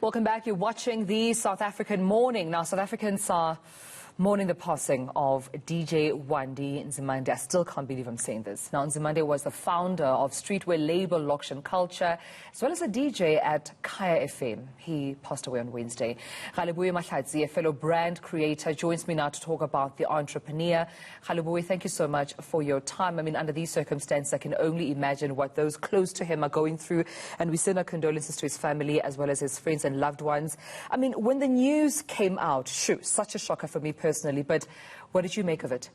Welcome back. You're watching the South African Mourning. Now, South Africans are mourning the passing of DJ Wandi Nzimande. I still can't believe I'm saying this. Now, Nzimande was the founder of streetwear label Loxion Kulca, as well as a DJ at Kaya FM. He passed away on Wednesday. Galebowe Mahlatsi, a fellow brand creator, joins me now to talk about the entrepreneur. Galebowe, thank you so much for your time. I mean, under these circumstances, I can only imagine what those close to him are going through, and we send our condolences to his family as well as his friends and loved ones. I mean, when the news came out, such a shocker for me personally, but what did you make of it?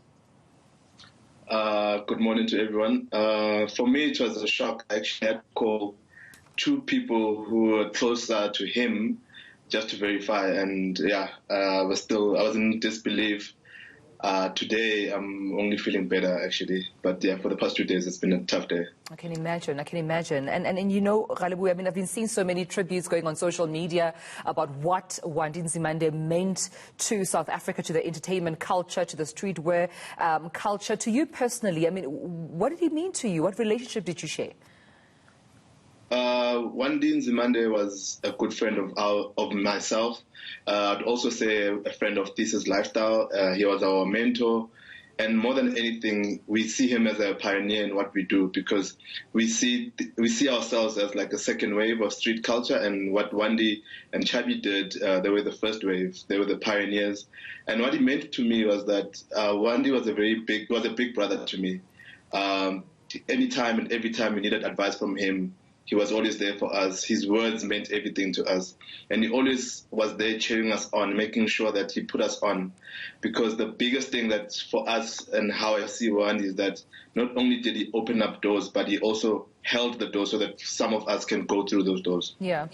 Good morning to everyone. For me, it was a shock. I actually had to call two people who were closer to him just to verify, and yeah, I was in disbelief. Today, I'm only feeling better, actually. But yeah, for the past 2 days, it's been a tough day. I can imagine. And you know, Galebowe, I mean, I've been seeing so many tributes going on social media about what Wandi Nzimande meant to South Africa, to the entertainment culture, to the streetwear culture. To you personally, I mean, what did he mean to you? What relationship did you share? Wandi Nzimande was a good friend of myself. I'd also say a friend of Thesis Lifestyle. He was our mentor. And more than anything, we see him as a pioneer in what we do, because we see ourselves as like a second wave of street culture. And what Wandi and Chabi did, they were the first wave. They were the pioneers. And what he meant to me was that Wandi was a big brother to me. Anytime and every time we needed advice from him, he was always there for us. His words meant everything to us. And he always was there cheering us on, making sure that he put us on. Because the biggest thing that's for us, and how I see Wandi, is that not only did he open up doors, but he also held the door so that some of us can go through those doors. Yeah.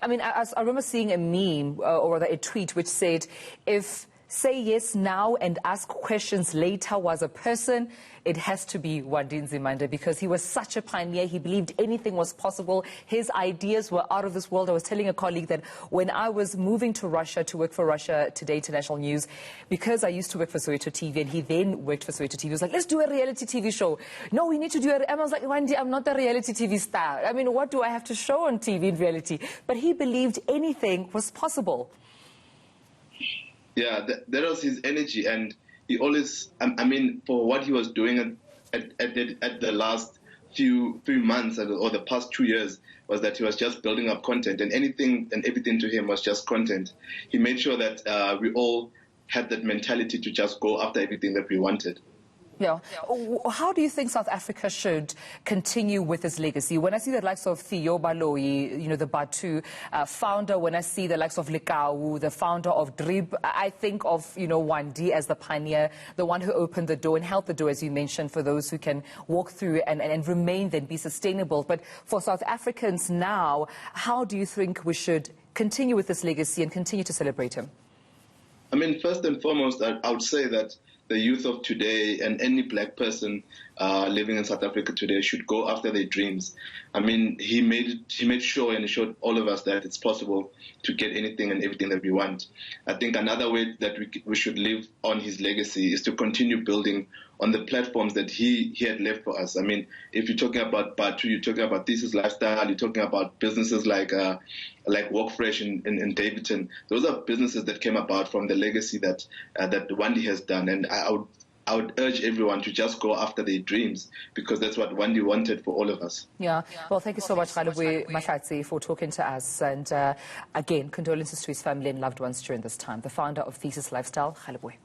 I mean, I remember seeing a meme, or rather a tweet, which said, if say yes now and ask questions later was a person, it has to be Wandi Nzimande, because he was such a pioneer. He believed anything was possible. His ideas were out of this world. I was telling a colleague that when I was moving to Russia to work for Russia Today International News, because I used to work for Soweto TV and he then worked for Soweto TV, he was like, let's do a reality TV show. No, we need to do it. And I was like, Wandi, I'm not a reality TV star. I mean, what do I have to show on TV in reality? But he believed anything was possible. Yeah, that was his energy, and he always, I mean, for what he was doing at the last few months or the past 2 years, was that he was just building up content, and anything and everything to him was just content. He made sure that we all had that mentality to just go after everything that we wanted. Yeah. How do you think South Africa should continue with its legacy? When I see the likes of Theo Baloyi, you know, the Batu founder, when I see the likes of Lekau, the founder of Drib, I think of, you know, Wandi as the pioneer, the one who opened the door and held the door, as you mentioned, for those who can walk through and remain, then be sustainable. But for South Africans now, how do you think we should continue with this legacy and continue to celebrate him? I mean, first and foremost, I would say that the youth of today and any black person living in South Africa today should go after their dreams. I mean, he made sure and showed all of us that it's possible to get anything and everything that we want. I think another way that we should live on his legacy is to continue building on the platforms that he had left for us. I mean, if you're talking about Batu, you're talking about Thesis Lifestyle, you're talking about businesses like Walk Fresh in Davidson. Those are businesses that came about from the legacy that Wandi has done. And I would urge everyone to just go after their dreams, because that's what Wandi wanted for all of us. Yeah. Well, thank you so much, Galebowe Mahlatsi, for talking to us. And again, condolences to his family and loved ones during this time. The founder of Thesis Lifestyle, Galebowe.